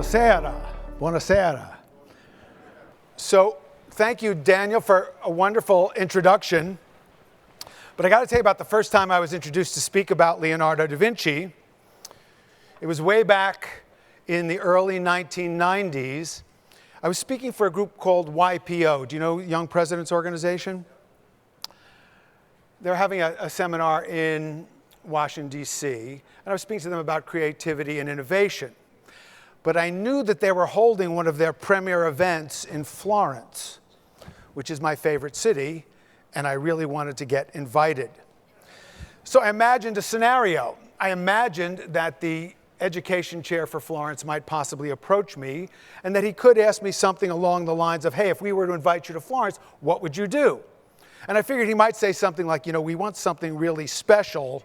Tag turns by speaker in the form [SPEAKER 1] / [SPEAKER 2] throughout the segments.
[SPEAKER 1] Buonasera. Buonasera. So, thank you, Daniel, for a wonderful introduction. But I got to tell you about the first time I was introduced to speak about Leonardo da Vinci. It was way back in the early 1990s. I was speaking for a group called YPO. Do you know Young Presidents Organization? They're having a seminar in Washington, D.C., and I was speaking to them about creativity and innovation. But I knew that they were holding one of their premier events in Florence, which is my favorite city, and I really wanted to get invited. So I imagined a scenario. I imagined that the education chair for Florence might possibly approach me, and that he could ask me something along the lines of, hey, if we were to invite you to Florence, what would you do? And I figured he might say something like, you know, we want something really special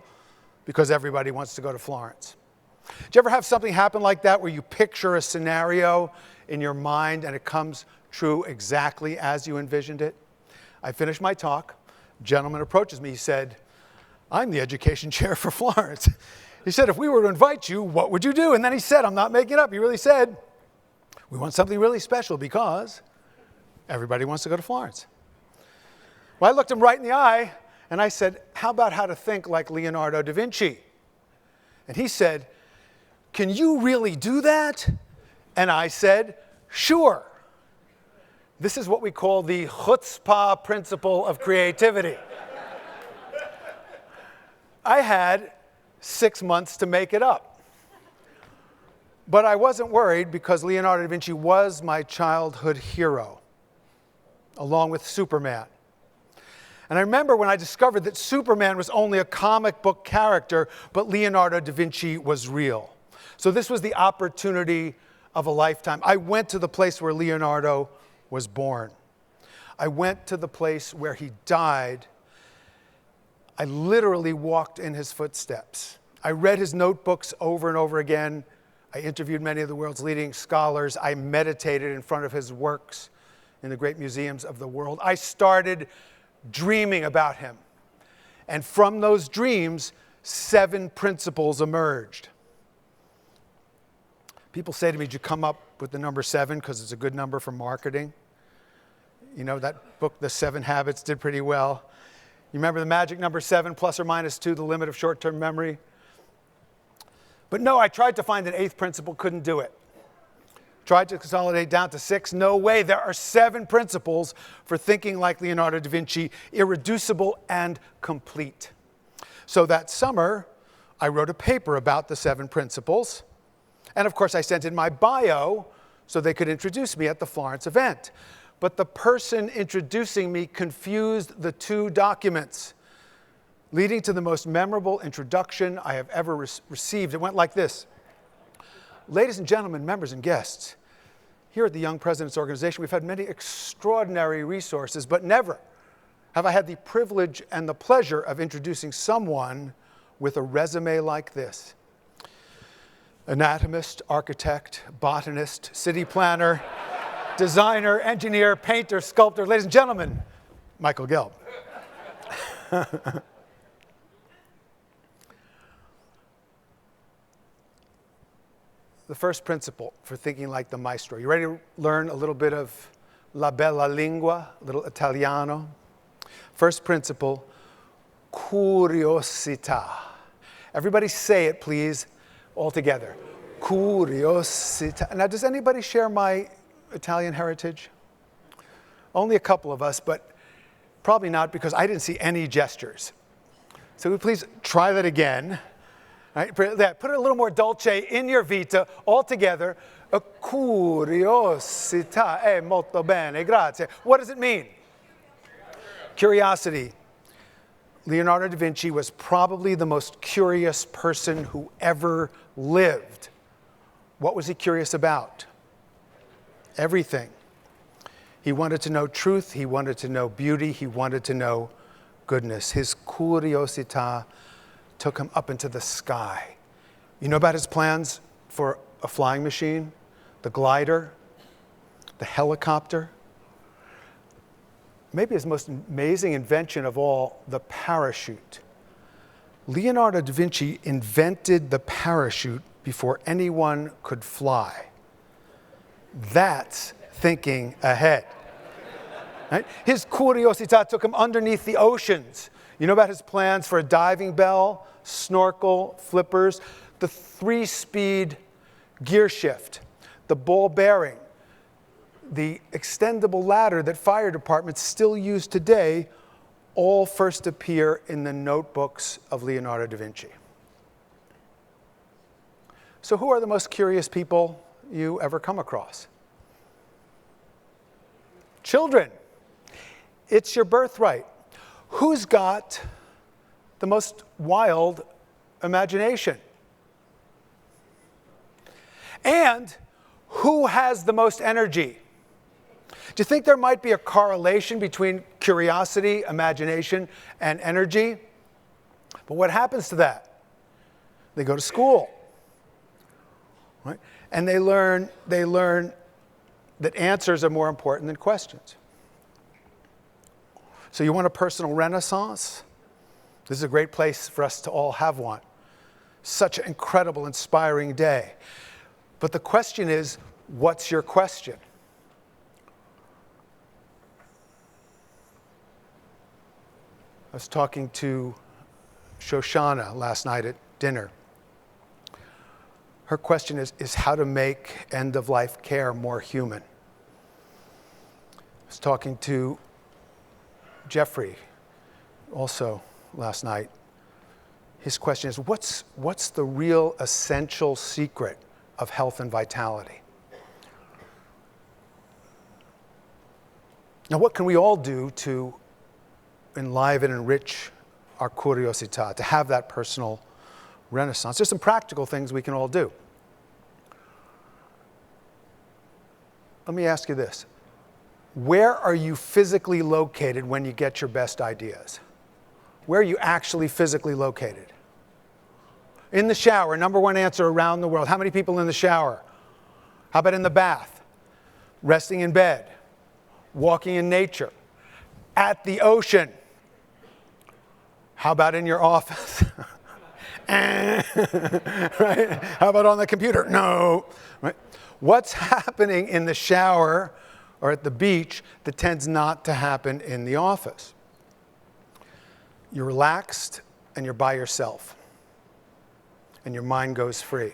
[SPEAKER 1] because everybody wants to go to Florence. Did you ever have something happen like that where you picture a scenario in your mind and it comes true exactly as you envisioned it? I finished my talk. A gentleman approaches me. He said, I'm the education chair for Florence. He said, if we were to invite you, what would you do? And then he said, I'm not making it up. He really said, we want something really special because everybody wants to go to Florence. Well, I looked him right in the eye and I said, how about how to think like Leonardo da Vinci? And he said, can you really do that? And I said, sure. This is what we call the chutzpah principle of creativity. I had 6 months to make it up. But I wasn't worried because Leonardo da Vinci was my childhood hero, along with Superman. And I remember when I discovered that Superman was only a comic book character, but Leonardo da Vinci was real. So this was the opportunity of a lifetime. I went to the place where Leonardo was born. I went to the place where he died. I literally walked in his footsteps. I read his notebooks over and over again. I interviewed many of the world's leading scholars. I meditated in front of his works in the great museums of the world. I started dreaming about him. And from those dreams, 7 principles emerged. People say to me, did you come up with the number 7 because it's a good number for marketing? You know, that book, The 7 Habits, did pretty well. You remember the magic number 7, plus or minus 2, the limit of short-term memory? But no, I tried to find an 8th principle, couldn't do it. Tried to consolidate down to 6, no way. There are 7 principles for thinking like Leonardo da Vinci, irreducible and complete. So that summer, I wrote a paper about the 7 principles. And of course, I sent in my bio so they could introduce me at the Florence event. But the person introducing me confused the 2 documents, leading to the most memorable introduction I have ever received. It went like this. Ladies and gentlemen, members and guests, here at the Young Presidents Organization, we've had many extraordinary resources, but never have I had the privilege and the pleasure of introducing someone with a resume like this. Anatomist, architect, botanist, city planner, designer, engineer, painter, sculptor. Ladies and gentlemen, Michael Gelb. The first principle for thinking like the maestro. You ready to learn a little bit of la bella lingua, a little Italiano? First principle, curiosità. Everybody say it, please, all together. Curiosità. Now, does anybody share my Italian heritage? Only a couple of us, but probably not because I didn't see any gestures. So would you please try that again? Right, put a little more dolce in your vita, all together. A curiosità. Molto bene, grazie. What does it mean? Curiosity. Leonardo da Vinci was probably the most curious person who ever lived. What was he curious about? Everything. He wanted to know truth, he wanted to know beauty, he wanted to know goodness. His curiosità took him up into the sky. You know about his plans for a flying machine, the glider, the helicopter? Maybe his most amazing invention of all, the parachute. Leonardo da Vinci invented the parachute before anyone could fly. That's thinking ahead. Right? His Curiosita took him underneath the oceans. You know about his plans for a diving bell, snorkel, flippers, the 3-speed gear shift, the ball bearing, the extendable ladder that fire departments still use today, all first appear in the notebooks of Leonardo da Vinci. So who are the most curious people you ever come across? Children. It's your birthright. Who's got the most wild imagination? And who has the most energy? Do you think there might be a correlation between curiosity, imagination, and energy? But what happens to that? They go to school, right? And they learn that answers are more important than questions. So you want a personal renaissance? This is a great place for us to all have one. Such an incredible, inspiring day. But the question is, what's your question? I was talking to Shoshana last night at dinner. Her question is how to make end-of-life care more human. I was talking to Jeffrey also last night. His question is, what's the real essential secret of health and vitality? Now, what can we all do to enliven and enrich our Curiosita, to have that personal renaissance? There's some practical things we can all do. Let me ask you this. Where are you physically located when you get your best ideas? Where are you actually physically located? In the shower, number one answer around the world. How many people in the shower? How about in the bath? Resting in bed? Walking in nature? At the ocean? How about in your office? Right? How about on the computer? No. Right? What's happening in the shower or at the beach that tends not to happen in the office? You're relaxed and you're by yourself. And your mind goes free.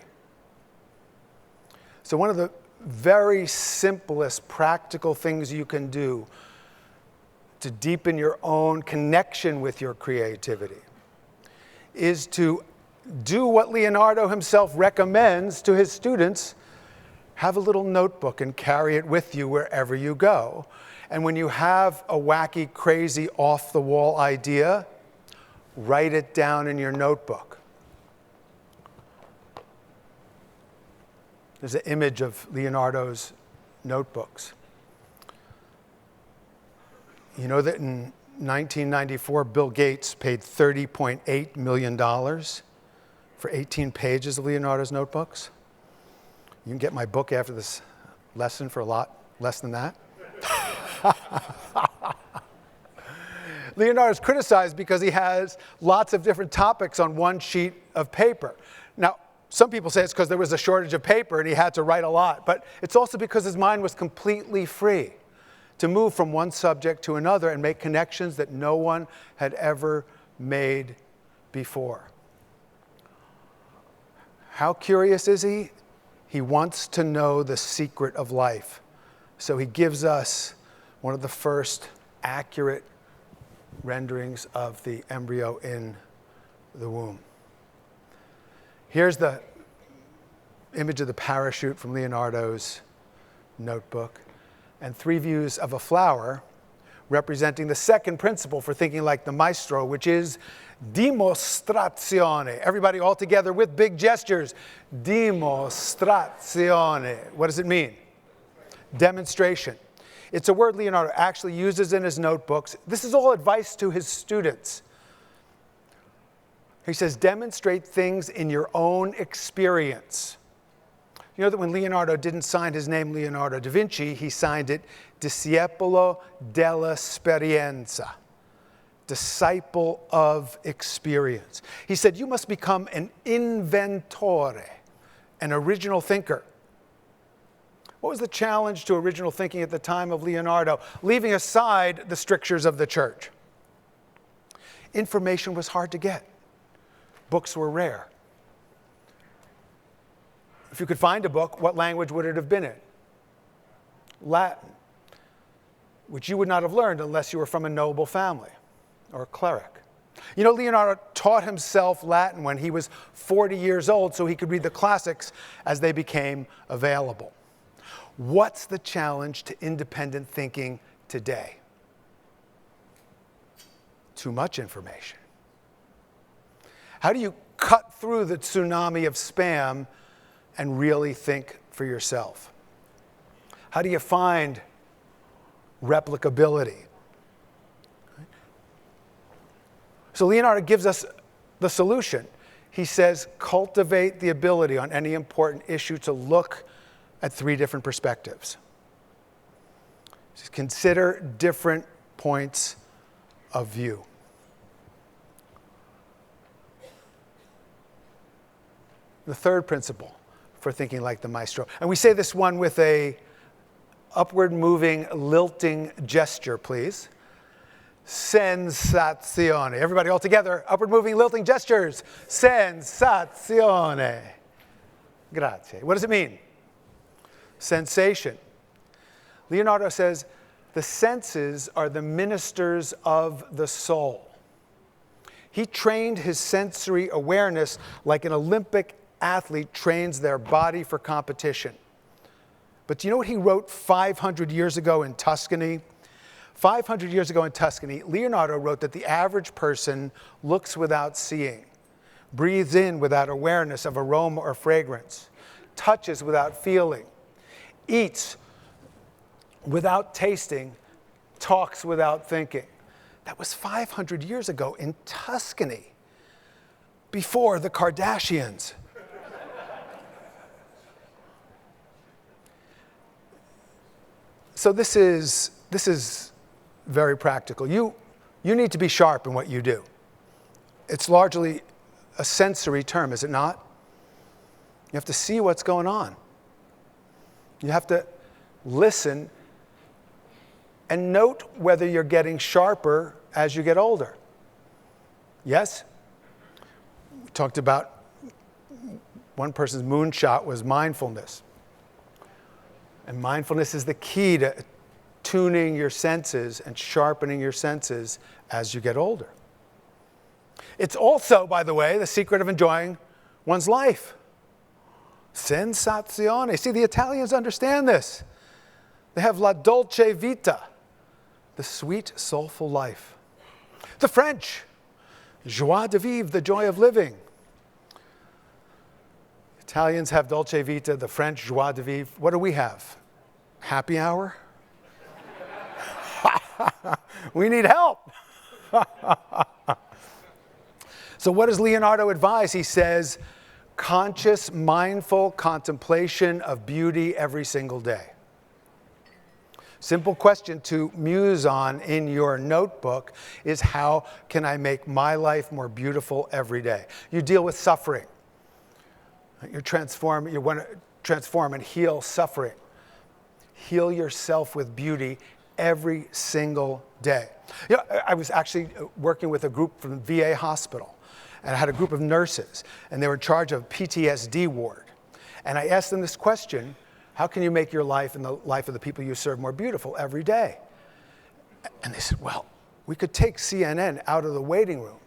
[SPEAKER 1] So one of the very simplest practical things you can do to deepen your own connection with your creativity is to do what Leonardo himself recommends to his students. Have a little notebook and carry it with you wherever you go. And when you have a wacky, crazy, off-the-wall idea, write it down in your notebook. There's an image of Leonardo's notebooks. You know that in 1994, Bill Gates paid $30.8 million for 18 pages of Leonardo's notebooks? You can get my book after this lesson for a lot less than that. Leonardo's criticized because he has lots of different topics on one sheet of paper. Now, some people say it's because there was a shortage of paper and he had to write a lot, but it's also because his mind was completely free to move from one subject to another and make connections that no one had ever made before. How curious is he? He wants to know the secret of life. So he gives us one of the first accurate renderings of the embryo in the womb. Here's the image of the parachute from Leonardo's notebook, and 3 views of a flower representing the second principle for thinking like the maestro, which is Dimonstratzione. Everybody all together with big gestures. Dimonstratzione. What does it mean? Demonstration. It's a word Leonardo actually uses in his notebooks. This is all advice to his students. He says, demonstrate things in your own experience. You know that when Leonardo didn't sign his name Leonardo da Vinci, he signed it Discepolo dell'esperienza, disciple of experience. He said, you must become an inventore, an original thinker. What was the challenge to original thinking at the time of Leonardo, leaving aside the strictures of the church? Information was hard to get. Books were rare. If you could find a book, what language would it have been in? Latin, which you would not have learned unless you were from a noble family or a cleric. You know, Leonardo taught himself Latin when he was 40 years old so he could read the classics as they became available. What's the challenge to independent thinking today? Too much information. How do you cut through the tsunami of spam and really think for yourself? How do you find replicability? So Leonardo gives us the solution. He says, cultivate the ability on any important issue to look at 3 different perspectives. Just consider different points of view. The third principle for thinking like the maestro. And we say this one with a upward moving, lilting gesture, please. Sensazione. Everybody all together, upward moving, lilting gestures. Sensazione. Grazie. What does it mean? Sensation. Leonardo says, the senses are the ministers of the soul. He trained his sensory awareness like an Olympic athlete trains their body for competition. But do you know what he wrote 500 years ago in Tuscany? 500 years ago in Tuscany, Leonardo wrote that the average person looks without seeing, breathes in without awareness of aroma or fragrance, touches without feeling, eats without tasting, talks without thinking. That was 500 years ago in Tuscany, before the Kardashians. So this is very practical. You need to be sharp in what you do. It's largely a sensory term, is it not? You have to see what's going on. You have to listen and note whether you're getting sharper as you get older. Yes? We talked about one person's moonshot was mindfulness. And mindfulness is the key to tuning your senses and sharpening your senses as you get older. It's also, by the way, the secret of enjoying one's life. Sensazione. See, the Italians understand this. They have la dolce vita, the sweet, soulful life. The French, joie de vivre, the joy of living. Italians have dolce vita, the French, joie de vivre. What do we have? Happy hour? We need help. So what does Leonardo advise? He says, conscious, mindful contemplation of beauty every single day. Simple question to muse on in your notebook is, how can I make my life more beautiful every day? You deal with suffering. You want to transform and heal suffering. Heal yourself with beauty every single day. You know, I was actually working with a group from the VA hospital, and I had a group of nurses, and they were in charge of a PTSD ward. And I asked them this question: how can you make your life and the life of the people you serve more beautiful every day? And they said, well, we could take CNN out of the waiting room.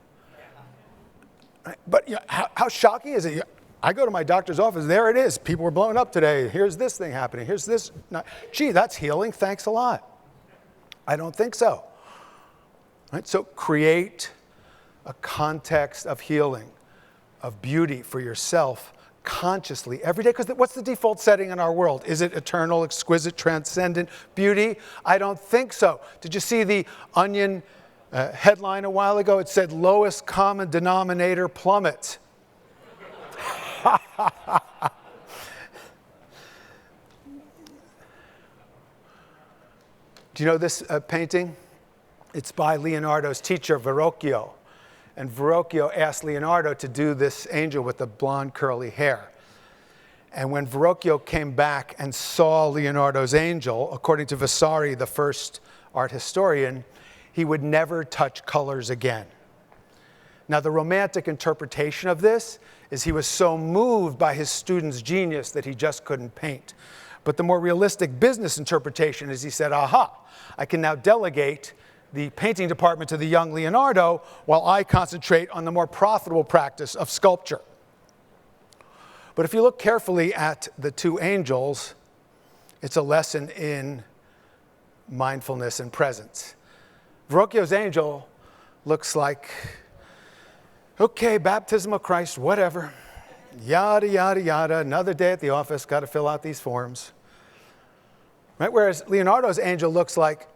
[SPEAKER 1] But you know, how shocking is it? I go to my doctor's office, there it is. People were blowing up today. Here's this thing happening. Here's this. Gee, that's healing. Thanks a lot. I don't think so. Right? So create a context of healing, of beauty for yourself consciously every day. Because what's the default setting in our world? Is it eternal, exquisite, transcendent beauty? I don't think so. Did you see the Onion headline a while ago? It said, lowest common denominator plummets. Do you know this painting? It's by Leonardo's teacher, Verrocchio. And Verrocchio asked Leonardo to do this angel with the blonde curly hair. And when Verrocchio came back and saw Leonardo's angel, according to Vasari, the first art historian, he would never touch colors again. Now, the romantic interpretation of this is he was so moved by his student's genius that he just couldn't paint. But the more realistic business interpretation is he said, aha, I can now delegate the painting department to the young Leonardo while I concentrate on the more profitable practice of sculpture. But if you look carefully at the two angels, it's a lesson in mindfulness and presence. Verrocchio's angel looks like, okay, baptism of Christ, whatever, yada, yada, yada, another day at the office, got to fill out these forms. Right? Whereas Leonardo's angel looks like,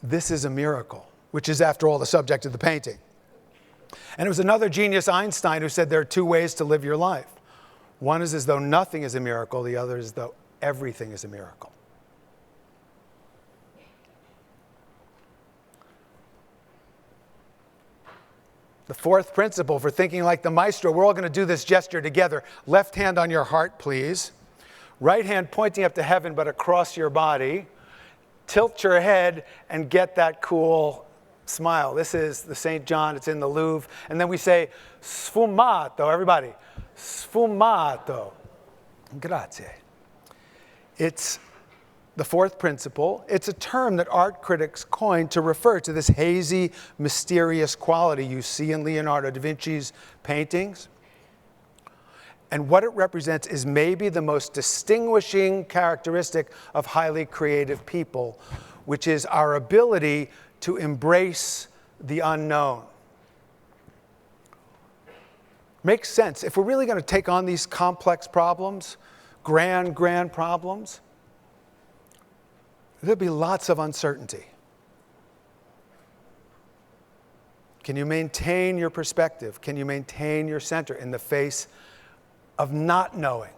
[SPEAKER 1] this is a miracle, which is, after all, the subject of the painting. And it was another genius, Einstein, who said there are two ways to live your life. One is as though nothing is a miracle. The other is as though everything is a miracle. The fourth principle for thinking like the maestro, we're all going to do this gesture together. Left hand on your heart, please. Right hand pointing up to heaven, but across your body. Tilt your head and get that cool smile. This is the St. John. It's in the Louvre. And then we say, Sfumato, everybody. Sfumato. Grazie. It's the fourth principle. It's a term that art critics coined to refer to this hazy, mysterious quality you see in Leonardo da Vinci's paintings. And what it represents is maybe the most distinguishing characteristic of highly creative people, which is our ability to embrace the unknown. Makes sense. If we're really going to take on these complex problems, grand problems, there'll be lots of uncertainty. Can you maintain your perspective? Can you maintain your center in the face of not knowing?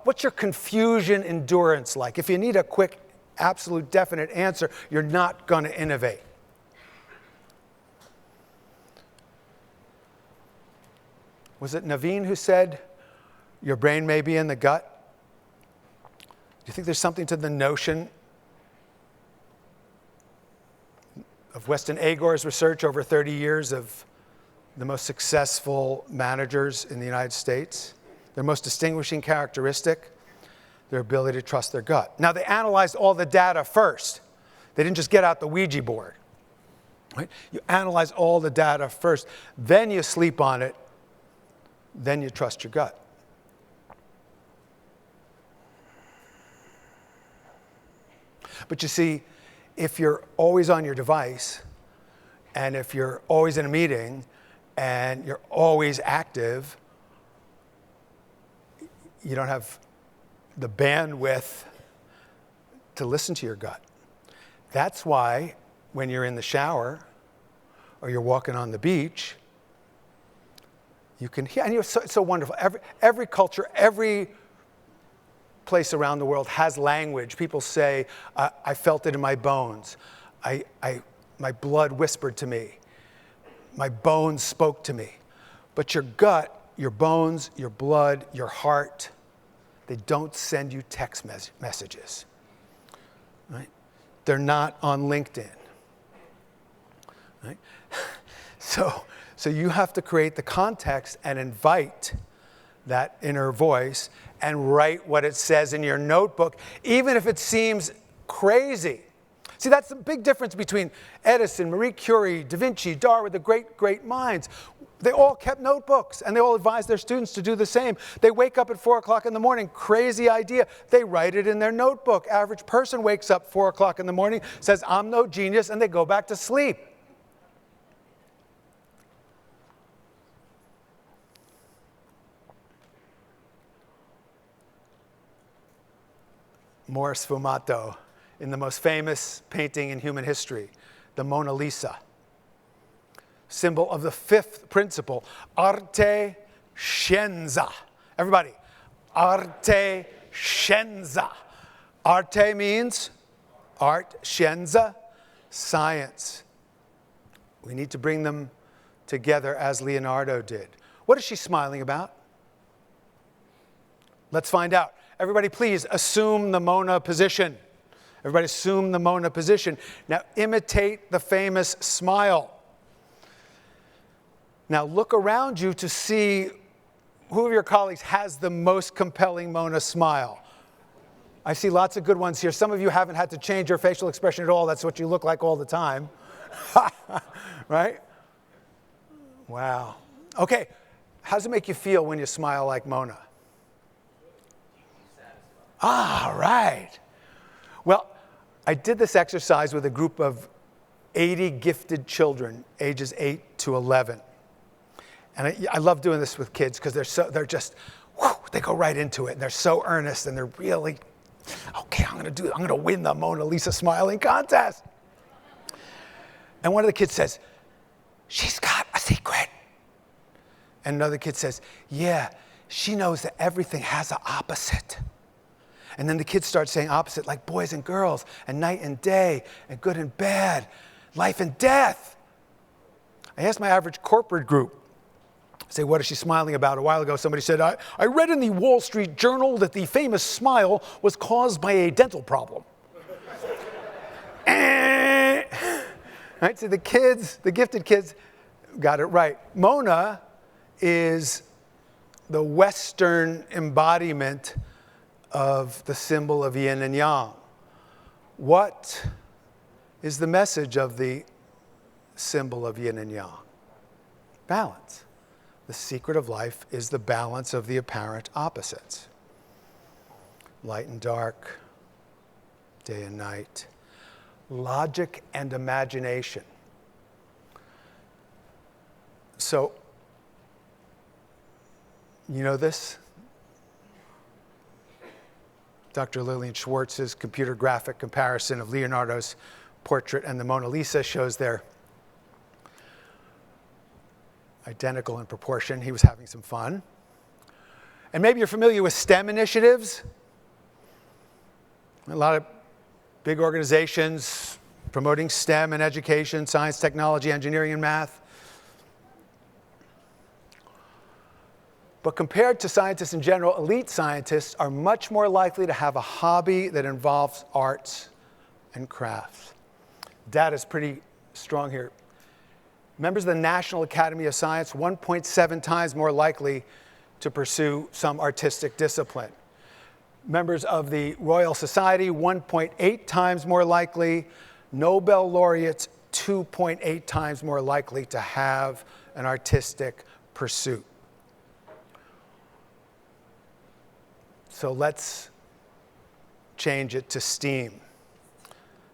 [SPEAKER 1] What's your confusion endurance like? If you need a quick, absolute, definite answer, you're not going to innovate. Was it Naveen who said, your brain may be in the gut? Do you think there's something to the notion of Weston Agor's research over 30 years of the most successful managers in the United States? Their most distinguishing characteristic, their ability to trust their gut. Now, they analyzed all the data first. They didn't just get out the Ouija board. Right? You analyze all the data first, then you sleep on it, then you trust your gut. But you see, if you're always on your device, and if you're always in a meeting, and you're always active, you don't have the bandwidth to listen to your gut. That's why when you're in the shower or you're walking on the beach, you can hear, and it's so wonderful. Every culture, every place around the world has language. People say, I felt it in my bones. My blood whispered to me. My bones spoke to me. But your gut, your bones, your blood, your heart, they don't send you text messages. Right? They're not on LinkedIn. Right? So you have to create the context and invite that inner voice and write what it says in your notebook, even if it seems crazy. See, that's the big difference between Edison, Marie Curie, Da Vinci, Darwin, the great minds. They all kept notebooks, and they all advised their students to do the same. They wake up at 4 o'clock in the morning, crazy idea. They write it in their notebook. Average person wakes up 4 o'clock in the morning, says, I'm no genius, and they go back to sleep. More Sfumato in the most famous painting in human history, the Mona Lisa. Symbol of the fifth principle, Arte, Scienza. Everybody, Arte, Scienza. Arte means art, Scienza, science. We need to bring them together as Leonardo did. What is she smiling about? Let's find out. Everybody please assume the Mona position. Everybody assume the Mona position. Now imitate the famous smile. Now look around you to see who of your colleagues has the most compelling Mona smile. I see lots of good ones here. Some of you haven't had to change your facial expression at all. That's what you look like all the time. Right? Wow. Okay, how does it make you feel when you smile like Mona? Ah, right. Well, I did this exercise with a group of 80 gifted children, ages 8 to 11. And I love doing this with kids because they're just, they go right into it. And they're so earnest and they're really, okay, I'm going to win the Mona Lisa smiling contest. And one of the kids says, she's got a secret. And another kid says, yeah, she knows that everything has an opposite. And then the kids start saying opposite, like boys and girls, and night and day, and good and bad, life and death. I asked my average corporate group, say, what is she smiling about? A while ago, somebody said, I read in the Wall Street Journal that the famous smile was caused by a dental problem. Right, so the kids, the gifted kids, got it right. Mona is the Western embodiment of the symbol of yin and yang. What is the message of the symbol of yin and yang? Balance. The secret of life is the balance of the apparent opposites. Light and dark, day and night, logic and imagination. So, you know this? Dr. Lillian Schwartz's computer graphic comparison of Leonardo's portrait and the Mona Lisa shows they're identical in proportion. He was having some fun. And maybe you're familiar with STEM initiatives. A lot of big organizations promoting STEM in education, science, technology, engineering, and math. But compared to scientists in general, elite scientists are much more likely to have a hobby that involves arts and crafts. Data is pretty strong here. Members of the National Academy of Science, 1.7 times more likely to pursue some artistic discipline. Members of the Royal Society, 1.8 times more likely. Nobel laureates, 2.8 times more likely to have an artistic pursuit. So let's change it to STEAM.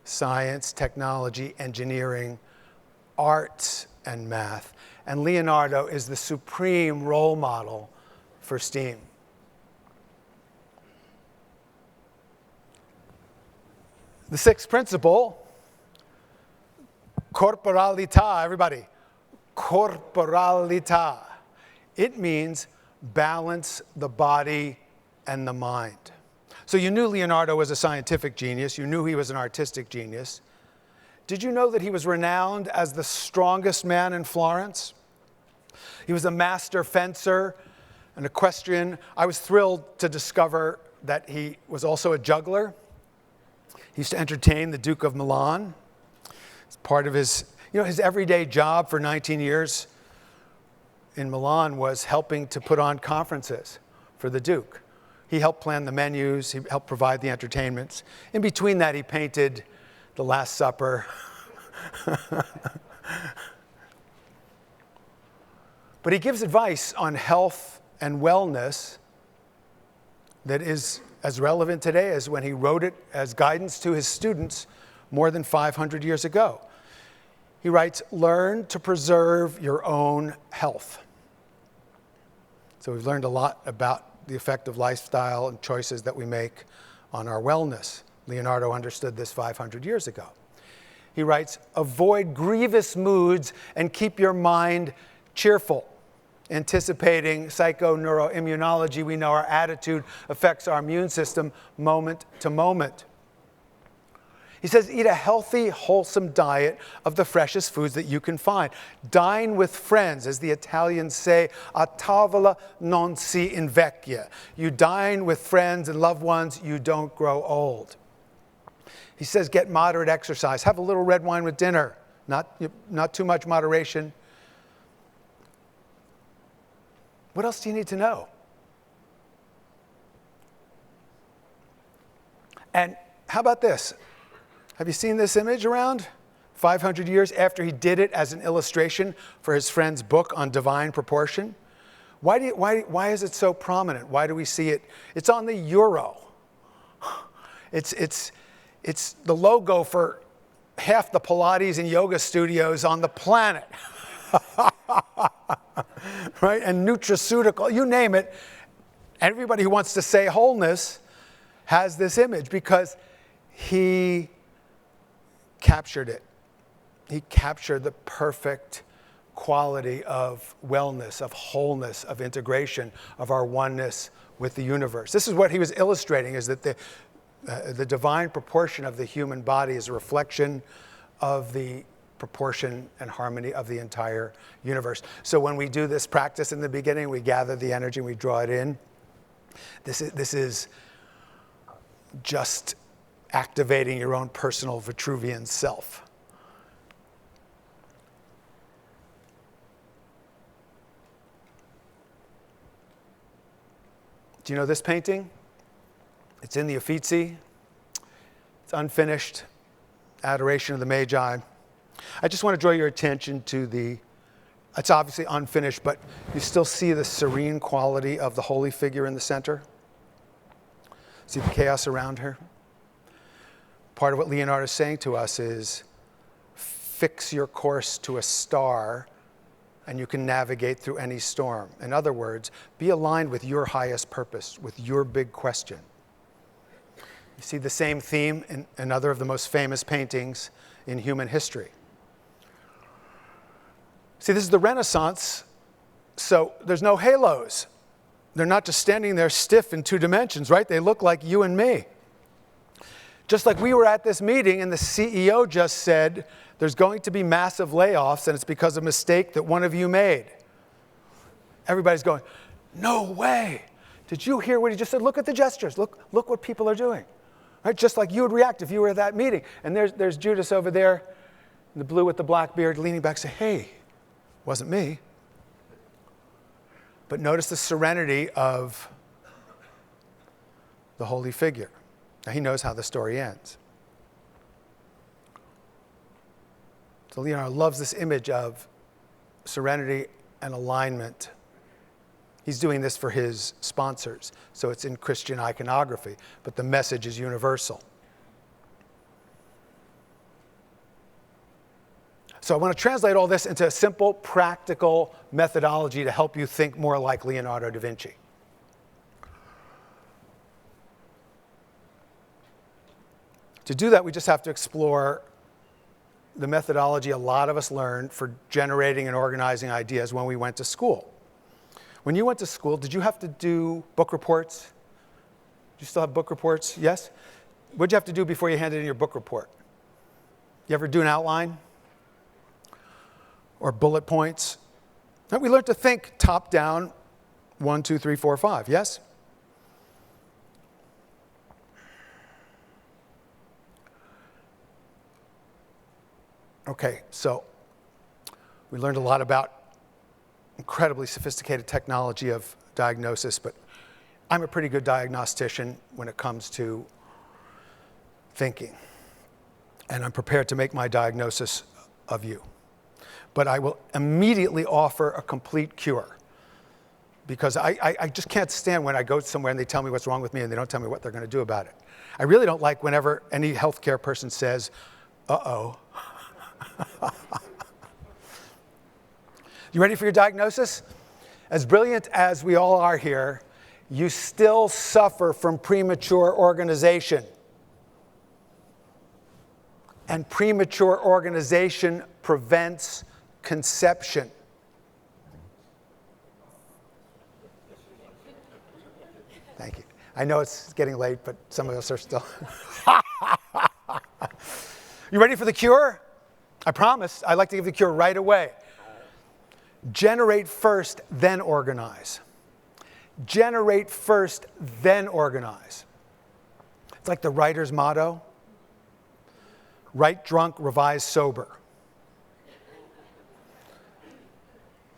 [SPEAKER 1] Science, technology, engineering, arts, and math. And Leonardo is the supreme role model for STEAM. The sixth principle, corporalita, everybody. Corporalita. It means balance the body and the mind. So you knew Leonardo was a scientific genius. You knew he was an artistic genius. Did you know that he was renowned as the strongest man in Florence? He was a master fencer, an equestrian. I was thrilled to discover that he was also a juggler. He used to entertain the Duke of Milan. It's part of his everyday job for 19 years in Milan was helping to put on conferences for the Duke. He helped plan the menus. He helped provide the entertainments. In between that, he painted The Last Supper. But he gives advice on health and wellness that is as relevant today as when he wrote it as guidance to his students more than 500 years ago. He writes, learn to preserve your own health. So we've learned a lot about the effect of lifestyle and choices that we make on our wellness. Leonardo understood this 500 years ago. He writes, avoid grievous moods and keep your mind cheerful. Anticipating psychoneuroimmunology, we know our attitude affects our immune system moment to moment. He says, eat a healthy, wholesome diet of the freshest foods that you can find. Dine with friends, as the Italians say, a tavola non si invecchia. You dine with friends and loved ones, you don't grow old. He says, get moderate exercise. Have a little red wine with dinner. Not too much moderation. What else do you need to know? And how about this? Have you seen this image around? 500 years after he did it as an illustration for his friend's book on divine proportion. Why is it so prominent? Why do we see it? It's on the euro. It's the logo for half the Pilates and yoga studios on the planet. Right? And nutraceutical, you name it. Everybody who wants to say wholeness has this image because he captured it. He captured the perfect quality of wellness, of wholeness, of integration, of our oneness with the universe. This is what he was illustrating, is that the divine proportion of the human body is a reflection of the proportion and harmony of the entire universe. So when we do this practice in the beginning, we gather the energy and we draw it in. This is just activating your own personal Vitruvian self. Do you know this painting? It's in the Uffizi. It's unfinished. Adoration of the Magi. I just want to draw your attention to it's obviously unfinished, but you still see the serene quality of the holy figure in the center. See the chaos around her? Part of what Leonardo is saying to us is, fix your course to a star and you can navigate through any storm. In other words, be aligned with your highest purpose, with your big question. You see the same theme in another of the most famous paintings in human history. See, this is the Renaissance, so there's no halos. They're not just standing there stiff in 2 dimensions, right? They look like you and me. Just like we were at this meeting and the CEO just said, there's going to be massive layoffs and it's because of a mistake that one of you made. Everybody's going, no way. Did you hear what he just said? Look at the gestures. Look what people are doing. Right? Just like you would react if you were at that meeting. And there's Judas over there, the blue with the black beard, leaning back saying, hey, wasn't me. But notice the serenity of the holy figure. Now, he knows how the story ends. So Leonardo loves this image of serenity and alignment. He's doing this for his sponsors, so it's in Christian iconography, but the message is universal. So I want to translate all this into a simple, practical methodology to help you think more like Leonardo da Vinci. To do that, we just have to explore the methodology a lot of us learned for generating and organizing ideas when we went to school. When you went to school, did you have to do book reports? Do you still have book reports? Yes? What did you have to do before you handed in your book report? You ever do an outline? Or bullet points? We learned to think top down, 1, 2, 3, 4, 5. Yes? Okay, so we learned a lot about incredibly sophisticated technology of diagnosis, but I'm a pretty good diagnostician when it comes to thinking. And I'm prepared to make my diagnosis of you. But I will immediately offer a complete cure. Because I just can't stand when I go somewhere and they tell me what's wrong with me and they don't tell me what they're going to do about it. I really don't like whenever any healthcare person says, uh-oh. You ready for your diagnosis? As brilliant as we all are here, you still suffer from premature organization. And premature organization prevents conception. Thank you. I know it's getting late, but some of us are still. You ready for the cure? I promise. I like to give the cure right away. Generate first, then organize. Generate first, then organize. It's like the writer's motto. Write drunk, revise sober.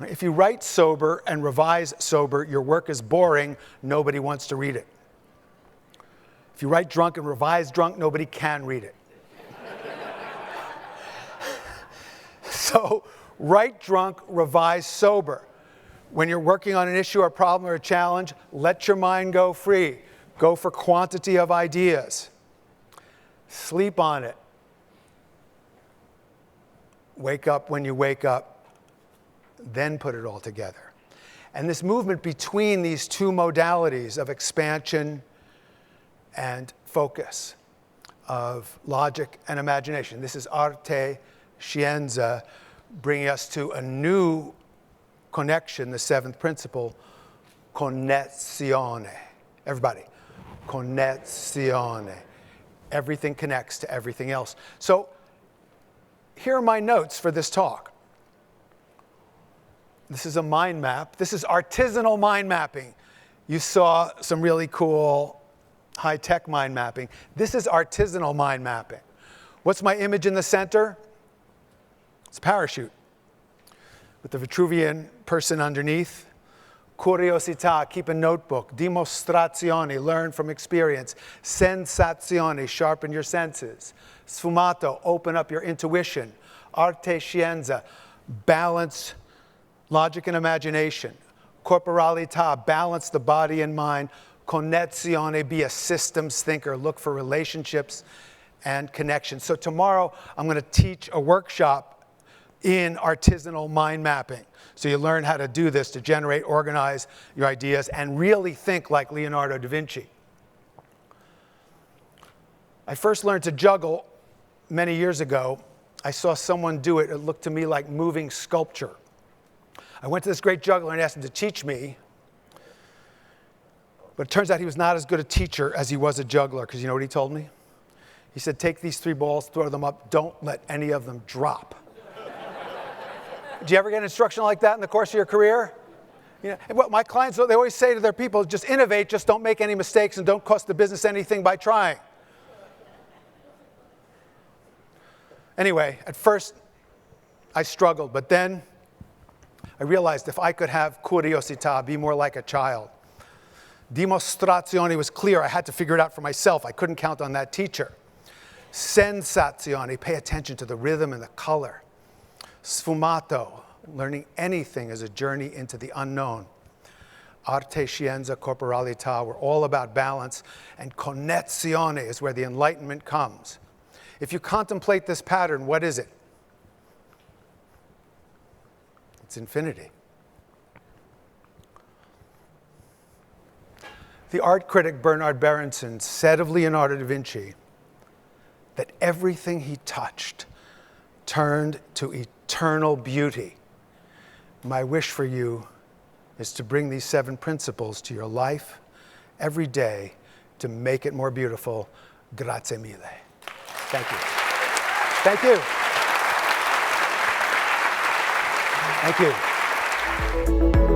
[SPEAKER 1] If you write sober and revise sober, your work is boring, nobody wants to read it. If you write drunk and revise drunk, nobody can read it. So, write drunk, revise sober. When you're working on an issue or problem or a challenge, let your mind go free. Go for quantity of ideas. Sleep on it. Wake up when you wake up, then put it all together. And this movement between these two modalities of expansion and focus, of logic and imagination. This is Arte, Scienza, bringing us to a new connection, the seventh principle, Connessione. Everybody, Connessione. Everything connects to everything else. So here are my notes for this talk. This is a mind map. This is artisanal mind mapping. You saw some really cool high-tech mind mapping. This is artisanal mind mapping. What's my image in the center? It's a parachute with the Vitruvian person underneath. Curiosita, keep a notebook. Dimonstratzione, learn from experience. Sensazione, sharpen your senses. Sfumato, open up your intuition. Arte, Scienza, balance logic and imagination. Corpolita, balance the body and mind. Connessione, be a systems thinker. Look for relationships and connections. So tomorrow, I'm going to teach a workshop in artisanal mind mapping. So you learn how to do this, to generate, organize your ideas, and really think like Leonardo da Vinci. I first learned to juggle many years ago. I saw someone do it. It looked to me like moving sculpture. I went to this great juggler and asked him to teach me. But it turns out he was not as good a teacher as he was a juggler, because you know what he told me? He said, take these 3 balls, throw them up, don't let any of them drop. Did you ever get instruction like that in the course of your career? You know, what my clients, they always say to their people, just innovate, just don't make any mistakes, and don't cost the business anything by trying. Anyway, at first, I struggled, but then I realized if I could have curiosità, be more like a child. Dimonstratzione was clear. I had to figure it out for myself. I couldn't count on that teacher. Sensazione, pay attention to the rhythm and the color. Sfumato, learning anything is a journey into the unknown. Arte, Scienza, Corpolita, we're all about balance. And Connessione is where the enlightenment comes. If you contemplate this pattern, what is it? It's infinity. The art critic Bernard Berenson said of Leonardo da Vinci that everything he touched turned to eternal beauty. My wish for you is to bring these 7 principles to your life every day to make it more beautiful. Grazie mille. Thank you. Thank you. Thank you.